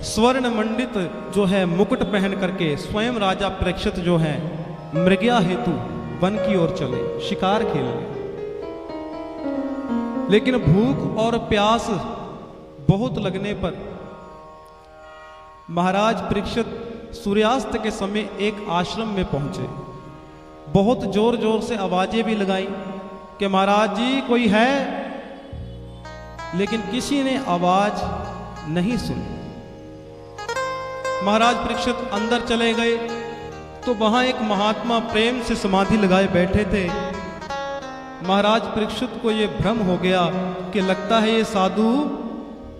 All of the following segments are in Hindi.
स्वर्ण मंडित जो है मुकुट पहन करके स्वयं राजा परीक्षित जो है मृगया हेतु वन की ओर चले शिकार खेलने। लेकिन भूख और प्यास बहुत लगने पर महाराज परीक्षित सूर्यास्त के समय एक आश्रम में पहुंचे। बहुत जोर जोर से आवाजें भी लगाई कि महाराज जी कोई है, लेकिन किसी ने आवाज नहीं सुनी। महाराज परीक्षित अंदर चले गए तो वहां एक महात्मा प्रेम से समाधि लगाए बैठे थे। महाराज परीक्षित को यह भ्रम हो गया कि लगता है ये साधु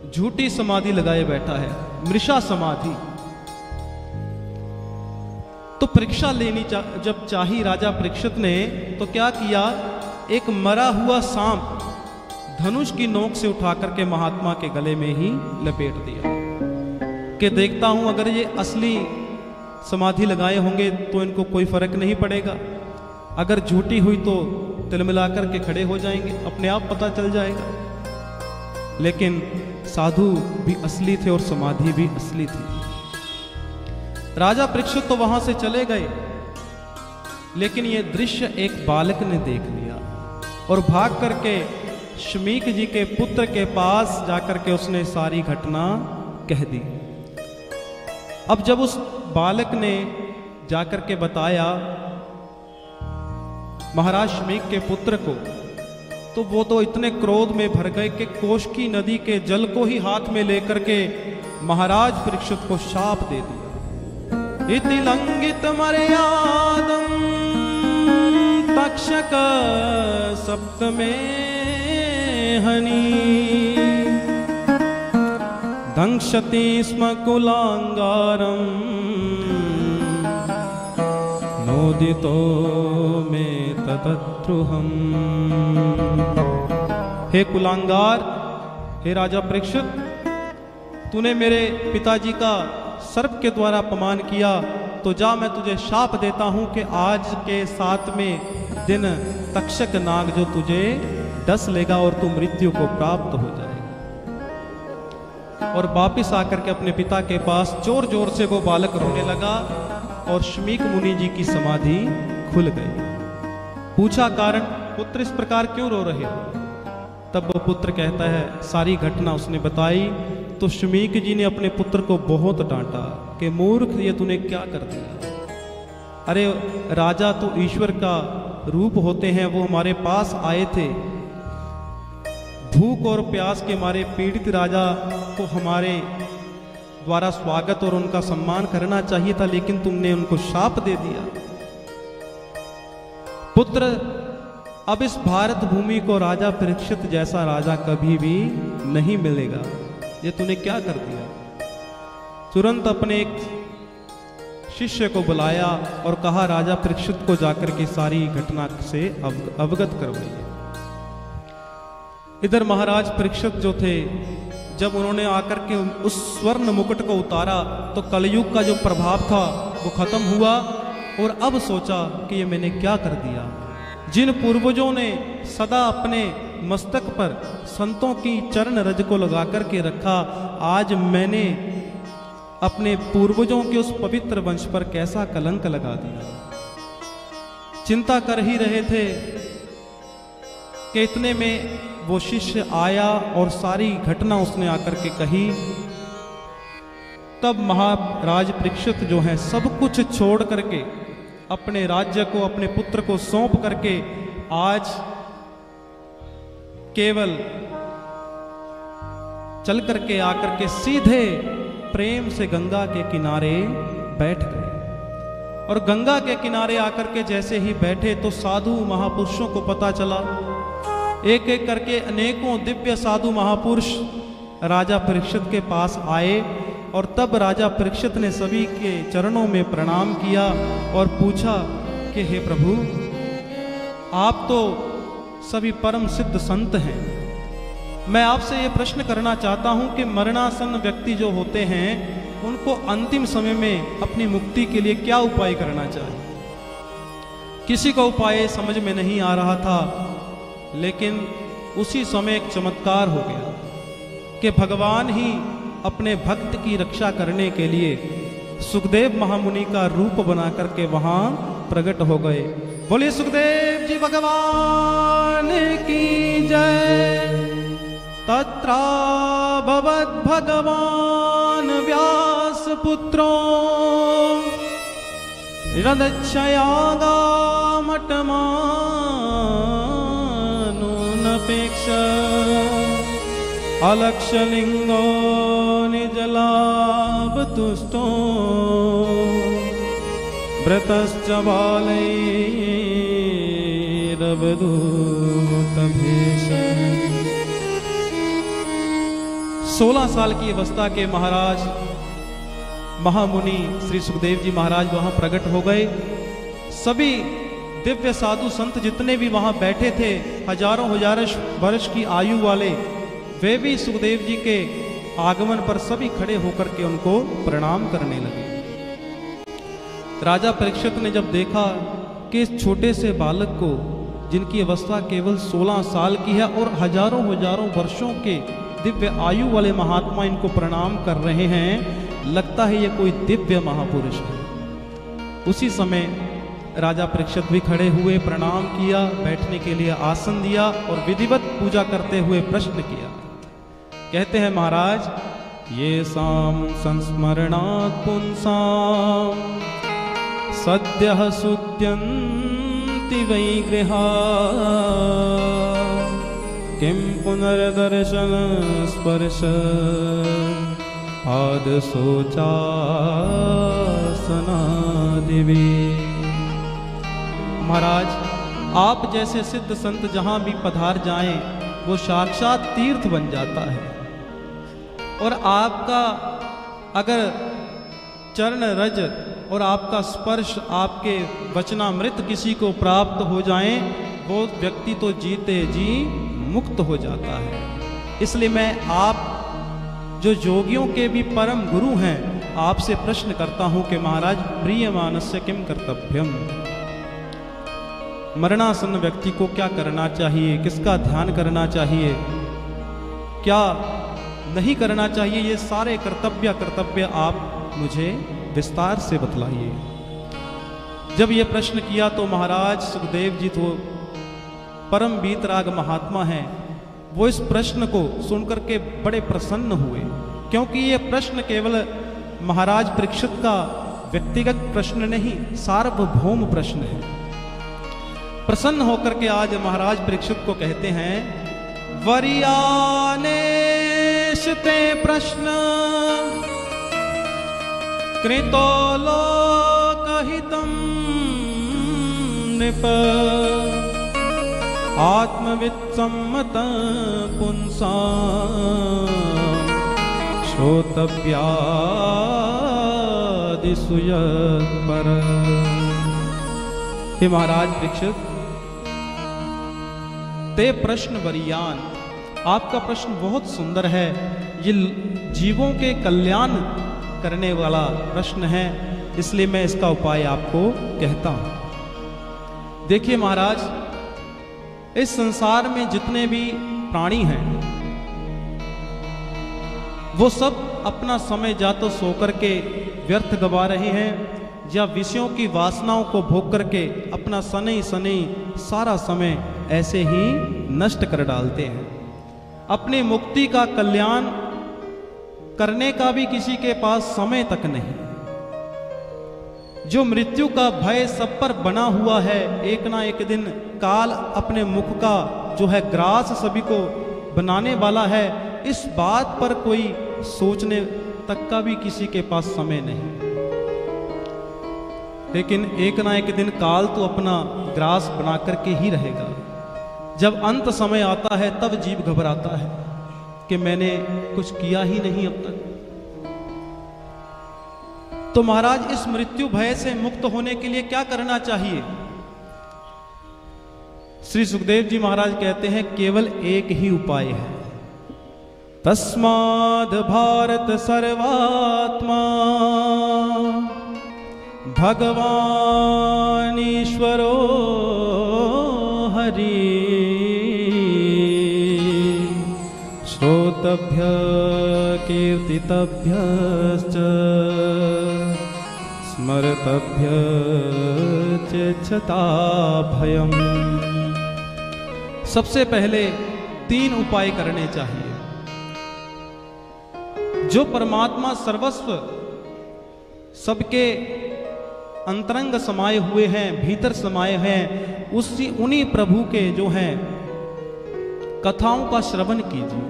झूठी समाधि लगाए बैठा है, मृषा समाधि। तो परीक्षा लेनी जब चाही राजा परीक्षित ने तो क्या किया, एक मरा हुआ सांप धनुष की नोक से उठाकर के महात्मा के गले में ही लपेट दिया कि देखता हूं अगर ये असली समाधि लगाए होंगे तो इनको कोई फर्क नहीं पड़ेगा, अगर झूठी हुई तो तिलमिलाकर के खड़े हो जाएंगे, अपने आप पता चल जाएगा। लेकिन साधु भी असली थे और समाधि भी असली थी। राजा परीक्षित तो वहां से चले गए, लेकिन यह दृश्य एक बालक ने देख लिया और भाग करके शमीक जी के पुत्र के पास जाकर के उसने सारी घटना कह दी। अब जब उस बालक ने जाकर के बताया महाराज शमीक के पुत्र को, तो वो तो इतने क्रोध में भर गए कि कोशकी नदी के जल को ही हाथ में लेकर के महाराज परीक्षित को शाप दे दिया। इति लंघित मर्यादं तक्षक सप्तमे हनि दंशति स्म कुलांगारं नोदितो में ततद्रुहम्। हे कुलांगार, हे राजा परीक्षित, तूने मेरे पिताजी का सर्प के द्वारा अपमान किया, तो जा मैं तुझे शाप देता हूं कि आज के 7वें दिन तक्षक नाग जो तुझे डस लेगा और तू मृत्यु को प्राप्त हो जाएगा। और वापिस आकर के अपने पिता के पास जोर जोर से वो बालक रोने लगा और शमीक मुनि जी की समाधि खुल गई। पूछा कारण, पुत्र इस प्रकार क्यों रो रहे हो? तब वो पुत्र कहता है, सारी घटना उसने बताई। तो शमीक जी ने अपने पुत्र को बहुत डांटा कि मूर्ख, ये तूने क्या कर दिया? अरे राजा तो ईश्वर का रूप होते हैं, वो हमारे पास आए थे। भूख और प्यास के मारे पीड़ित राजा को हमारे द्वारा स्वागत और उनका सम्मान करना चाहिए था, लेकिन तुमने उनको शाप दे दिया। पुत्र, अब इस भारत भूमि को राजा परीक्षित जैसा राजा कभी भी नहीं मिलेगा, ये तूने क्या कर दिया? तुरंत अपने एक शिष्य को बुलाया और कहा राजा परीक्षित को जाकर के सारी घटना से अवगत करवाइए। इधर महाराज परीक्षित जो थे, जब उन्होंने आकर के उस स्वर्ण मुकुट को उतारा तो कलयुग का जो प्रभाव था वो खत्म हुआ और अब सोचा कि ये मैंने क्या कर दिया। जिन पूर्वजों ने सदा अपने मस्तक पर संतों की चरण रज को लगा करके रखा, आज मैंने अपने पूर्वजों के उस पवित्र वंश पर कैसा कलंक लगा दिया। चिंता कर ही रहे थे कि इतने में वो शिष्य आया और सारी घटना उसने आकर के कही। तब महाराज परीक्षित जो है सब कुछ छोड़ करके अपने राज्य को अपने पुत्र को सौंप करके आज केवल चल करके आकर के सीधे प्रेम से गंगा के किनारे बैठ गए। और गंगा के किनारे आकर के जैसे ही बैठे तो साधु महापुरुषों को पता चला। एक एक करके अनेकों दिव्य साधु महापुरुष राजा परीक्षित के पास आए और तब राजा परीक्षित ने सभी के चरणों में प्रणाम किया और पूछा कि हे प्रभु, आप तो सभी परम सिद्ध संत हैं, मैं आपसे ये प्रश्न करना चाहता हूं कि मरणासन्न व्यक्ति जो होते हैं उनको अंतिम समय में अपनी मुक्ति के लिए क्या उपाय करना चाहिए? किसी का उपाय समझ में नहीं आ रहा था, लेकिन उसी समय एक चमत्कार हो गया कि भगवान ही अपने भक्त की रक्षा करने के लिए सुखदेव महामुनि का रूप बना करके वहां प्रकट हो गए। बोलिए सुखदेव जी भगवान की जय। तत्रा भवद भगवान व्यास पुत्रो रदक्षयागामटमानुनपेक्ष अलक्षलिंगो निजलाभ तुष्टो व्रतश्च बालैरवधूतभेष। 16 साल की अवस्था के महाराज महामुनि श्री सुखदेव जी महाराज वहां प्रकट हो गए। सभी दिव्य साधु संत जितने भी वहां बैठे थे, हजारों वर्ष की आयु वाले, वे भी सुखदेव जी के आगमन पर सभी खड़े होकर के उनको प्रणाम करने लगे। राजा परीक्षित ने जब देखा कि इस छोटे से बालक को, जिनकी अवस्था केवल 16 साल की है और हजारों वर्षों के दिव्य आयु वाले महात्मा इनको प्रणाम कर रहे हैं, लगता है ये कोई दिव्य महापुरुष है। उसी समय राजा परीक्षित भी खड़े हुए, प्रणाम किया, बैठने के लिए आसन दिया और विधिवत पूजा करते हुए प्रश्न किया। कहते हैं महाराज, ये साम संस्मरणात् पुंसाम सद्यः सुत्यन्ति वै गृहा किं पुनर्दर्शन स्पर्श पादशोचासनादिवे। महाराज, आप जैसे सिद्ध संत जहां भी पधार जाएं वो साक्षात तीर्थ बन जाता है, और आपका अगर चरण रज और आपका स्पर्श, आपके वचनामृत किसी को प्राप्त हो जाएं, वो व्यक्ति तो जीते जी मुक्त हो जाता है। इसलिए मैं आप जो योगियों के भी परम गुरु हैं, आपसे प्रश्न करता हूं कि महाराज, प्रियमानस्य किम कर्तव्यम, मरणासन्न व्यक्ति को क्या करना चाहिए, किसका ध्यान करना चाहिए, क्या नहीं करना चाहिए, ये सारे कर्तव्य आप मुझे विस्तार से बतलाइए। जब ये प्रश्न किया तो महाराज सुखदेव जी तो परम वीतराग महात्मा हैं, वो इस प्रश्न को सुनकर के बड़े प्रसन्न हुए, क्योंकि ये प्रश्न केवल महाराज परीक्षित का व्यक्तिगत प्रश्न नहीं, सार्वभौम प्रश्न है। प्रसन्न होकर के आज महाराज परीक्षित को कहते हैं, वरियानेशते प्रश्न कृतो लोकहितं नृप आत्मवित्सम्मत पुंसां श्रोतव्यादिषु यत्पर। हे महाराज परीक्षित, ते प्रश्न वरियान, आपका प्रश्न बहुत सुंदर है, ये जीवों के कल्याण करने वाला प्रश्न है, इसलिए मैं इसका उपाय आपको कहता हूं। देखिए महाराज, इस संसार में जितने भी प्राणी हैं वो सब अपना समय या तो सो करके व्यर्थ गवा रहे हैं, या विषयों की वासनाओं को भोग करके अपना सनई सारा समय ऐसे ही नष्ट कर डालते हैं। अपनी मुक्ति का कल्याण करने का भी किसी के पास समय तक नहीं। जो मृत्यु का भय सब पर बना हुआ है, एक ना एक दिन काल अपने मुख का जो है ग्रास सभी को बनाने वाला है, इस बात पर कोई सोचने तक का भी किसी के पास समय नहीं। लेकिन एक ना एक दिन काल तो अपना ग्रास बना करके ही रहेगा। जब अंत समय आता है तब जीव घबराता है कि मैंने कुछ किया ही नहीं अब तक। तो महाराज, इस मृत्यु भय से मुक्त होने के लिए क्या करना चाहिए? श्री सुखदेव जी महाराज कहते हैं, केवल एक ही उपाय है। तस्माद् भारत सर्वात्मा भगवान ईश्वरो हरि श्रोतव्यादिषु श्रोतभ्य कीर्तितभ्यश्च स्मरतभ्य चेच्छता भयम्। सबसे पहले 3 उपाय करने चाहिए। जो परमात्मा सर्वस्व सबके अंतरंग समाये हुए हैं, भीतर समाये हैं, उन्हीं प्रभु के जो हैं कथाओं का श्रवण कीजिए।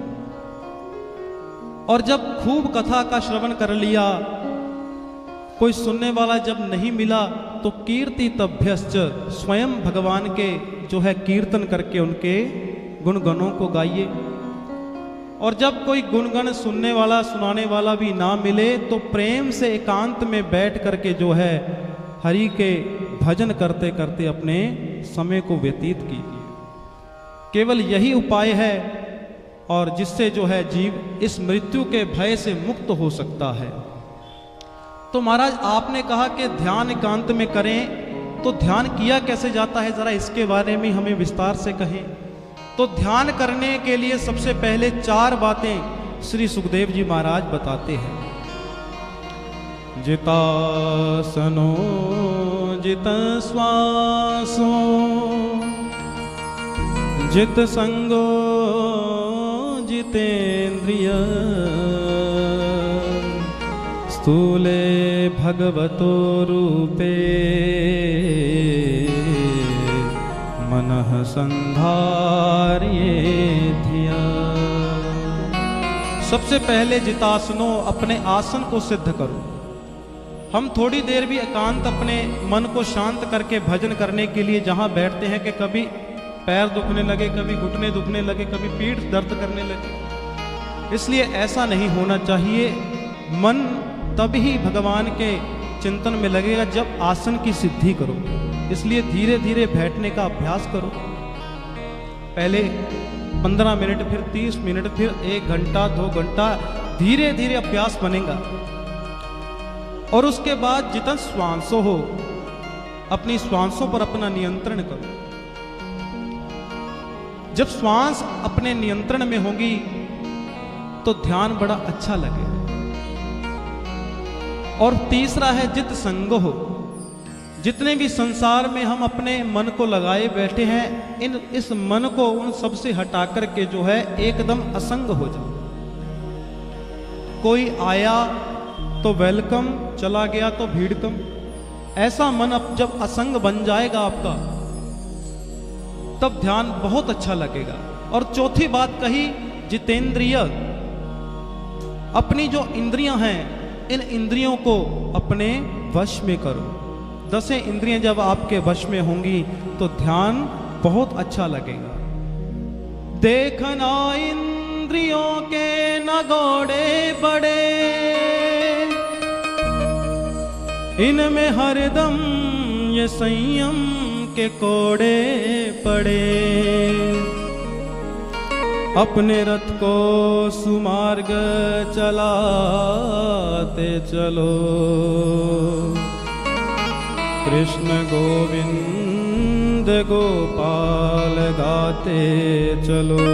और जब खूब कथा का श्रवण कर लिया, कोई सुनने वाला जब नहीं मिला, तो कीर्ति तभ्यश्च, स्वयं भगवान के जो है कीर्तन करके उनके गुणगणों को गाइए। और जब कोई गुणगण सुनने वाला सुनाने वाला भी ना मिले, तो प्रेम से एकांत में बैठ करके जो है हरि के भजन करते करते अपने समय को व्यतीत कीजिए। केवल यही उपाय है और जिससे जो है जीव इस मृत्यु के भय से मुक्त हो सकता है। तो महाराज आपने कहा कि ध्यान एकांत में करें, तो ध्यान किया कैसे जाता है, जरा इसके बारे में हमें विस्तार से कहें। तो ध्यान करने के लिए सबसे पहले 4 बातें श्री सुखदेव जी महाराज बताते हैं। जितासनो जित श्वासो जित संगो जितेन्द्रिय स्थूले भगवतो रूपे मनः संधार्ये धिया। सबसे पहले जितासनो, अपने आसन को सिद्ध करो। हम थोड़ी देर भी एकांत अपने मन को शांत करके भजन करने के लिए जहां बैठते हैं कि कभी पैर दुखने लगे, कभी घुटने दुखने लगे, कभी पीठ दर्द करने लगे। इसलिए ऐसा नहीं होना चाहिए। मन तभी भगवान के चिंतन में लगेगा जब आसन की सिद्धि करो। इसलिए धीरे धीरे बैठने का अभ्यास करो। पहले 15 मिनट, फिर 30 मिनट, फिर 1 घंटा, 2 घंटा, धीरे धीरे अभ्यास बनेगा। और उसके बाद जितना श्वासों हो, अपनी श्वासों पर अपना नियंत्रण करो। जब श्वास अपने नियंत्रण में होगी तो ध्यान बड़ा अच्छा लगेगा। और तीसरा है जित संग हो। जितने भी संसार में हम अपने मन को लगाए बैठे हैं, इस मन को उन सब से हटा करके जो है एकदम असंग हो जाओ। कोई आया तो वेलकम, चला गया तो भीड़कम। ऐसा मन अब जब असंग बन जाएगा आपका, तब ध्यान बहुत अच्छा लगेगा। और चौथी बात कही जितेंद्रिय, अपनी जो इंद्रियां हैं, इन इंद्रियों को अपने वश में करो। 10 इंद्रियां जब आपके वश में होंगी तो ध्यान बहुत अच्छा लगेगा। देखना इंद्रियों के नगोड़े बड़े, इनमें हरदम ये संयम के कोड़े पड़े। अपने रथ को सुमार्ग चलाते चलो, कृष्ण गोविंद गोपाल गाते चलो।